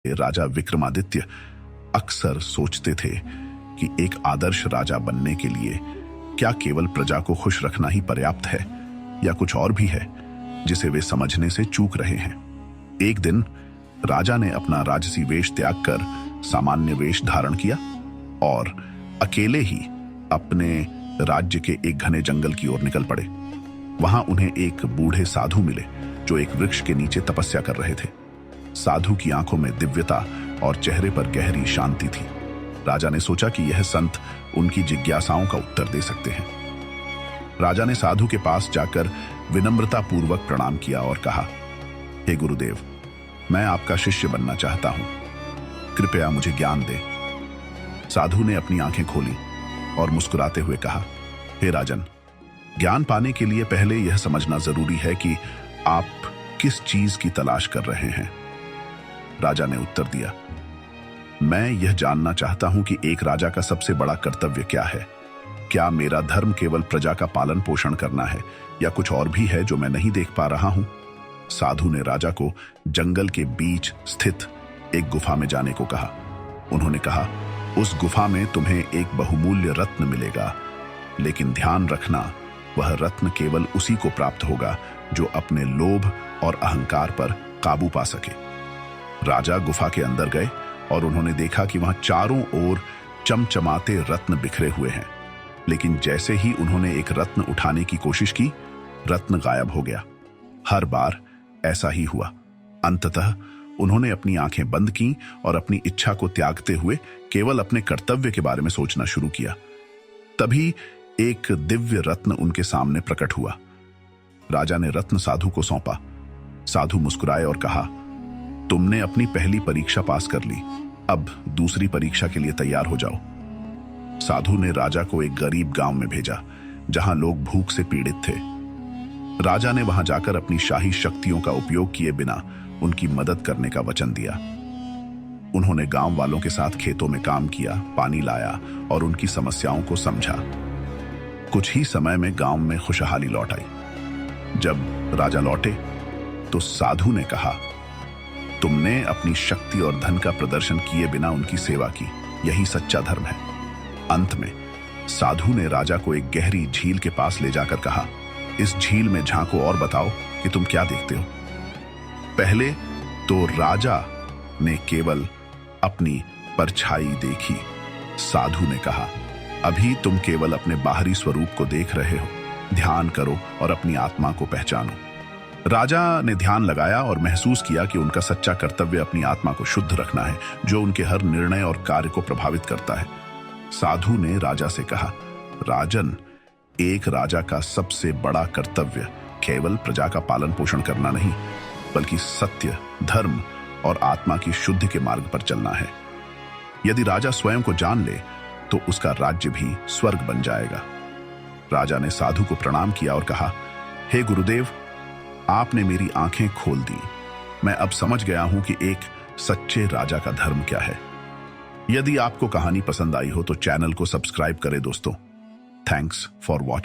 राजा विक्रमादित्य अक्सर सोचते थे कि एक आदर्श राजा बनने के लिए क्या केवल प्रजा को खुश रखना ही पर्याप्त है या कुछ और भी है जिसे वे समझने से चूक रहे हैं। एक दिन राजा ने अपना राजसी वेश त्याग कर सामान्य वेश धारण किया और अकेले ही अपने राज्य के एक घने जंगल की ओर निकल पड़े। वहां उन्हें एक बूढ़े साधु मिले जो एक वृक्ष के नीचे तपस्या कर रहे थे। साधु की आंखों में दिव्यता और चेहरे पर गहरी शांति थी। राजा ने सोचा कि यह संत उनकी जिज्ञासाओं का उत्तर दे सकते हैं। राजा ने साधु के पास जाकर विनम्रता पूर्वक प्रणाम किया और कहा, हे गुरुदेव, मैं आपका शिष्य बनना चाहता हूं, कृपया मुझे ज्ञान दें। साधु ने अपनी आंखें खोली और मुस्कुराते हुए कहा, हे राजन, ज्ञान पाने के लिए पहले यह समझना जरूरी है कि आप किस चीज की तलाश कर रहे हैं। राजा ने उत्तर दिया, मैं यह जानना चाहता हूं कि एक राजा का सबसे बड़ा कर्तव्य क्या है। क्या मेरा धर्म केवल प्रजा का पालन पोषण करना है या कुछ और भी है जो मैं नहीं देख पा रहा हूं। साधु ने राजा को जंगल के बीच स्थित एक गुफा में जाने को कहा। उन्होंने कहा, उस गुफा में तुम्हें एक बहुमूल्य रत्न मिलेगा, लेकिन ध्यान रखना, वह रत्न केवल उसी को प्राप्त होगा जो अपने लोभ और अहंकार पर काबू पा सके। राजा गुफा के अंदर गए और उन्होंने देखा कि वहां चारों ओर चमचमाते रत्न बिखरे हुए हैं, लेकिन जैसे ही उन्होंने एक रत्न उठाने की कोशिश की, रत्न गायब हो गया। हर बार ऐसा ही हुआ। अंततः उन्होंने अपनी आंखें बंद की और अपनी इच्छा को त्यागते हुए केवल अपने कर्तव्य के बारे में सोचना शुरू किया। तभी एक दिव्य रत्न उनके सामने प्रकट हुआ। राजा ने रत्न साधु को सौंपा। साधु मुस्कुराए और कहा, तुमने अपनी पहली परीक्षा पास कर ली, अब दूसरी परीक्षा के लिए तैयार हो जाओ। साधु ने राजा को एक गरीब गांव में भेजा जहां लोग भूख से पीड़ित थे। राजा ने वहां जाकर अपनी शाही शक्तियों का उपयोग किए बिना उनकी मदद करने का वचन दिया। उन्होंने गांव वालों के साथ खेतों में काम किया, पानी लाया और उनकी समस्याओं को समझा। कुछ ही समय में गांव में खुशहाली लौट आई। जब राजा लौटे तो साधु ने कहा, तुमने अपनी शक्ति और धन का प्रदर्शन किए बिना उनकी सेवा की, यही सच्चा धर्म है। अंत में साधु ने राजा को एक गहरी झील के पास ले जाकर कहा, इस झील में झांको और बताओ कि तुम क्या देखते हो। पहले तो राजा ने केवल अपनी परछाई देखी। साधु ने कहा, अभी तुम केवल अपने बाहरी स्वरूप को देख रहे हो, ध्यान करो और अपनी आत्मा को पहचानो। राजा ने ध्यान लगाया और महसूस किया कि उनका सच्चा कर्तव्य अपनी आत्मा को शुद्ध रखना है, जो उनके हर निर्णय और कार्य को प्रभावित करता है। साधु ने राजा से कहा, राजन, एक राजा का सबसे बड़ा कर्तव्य केवल प्रजा का पालन पोषण करना नहीं, बल्कि सत्य, धर्म और आत्मा की शुद्धि के मार्ग पर चलना है। यदि राजा स्वयं को जान ले तो उसका राज्य भी स्वर्ग बन जाएगा। राजा ने साधु को प्रणाम किया और कहा, हे गुरुदेव, आपने मेरी आंखें खोल दी। मैं अब समझ गया हूं कि एक सच्चे राजा का धर्म क्या है। यदि आपको कहानी पसंद आई हो तो चैनल को सब्सक्राइब करें दोस्तों। Thanks for watching.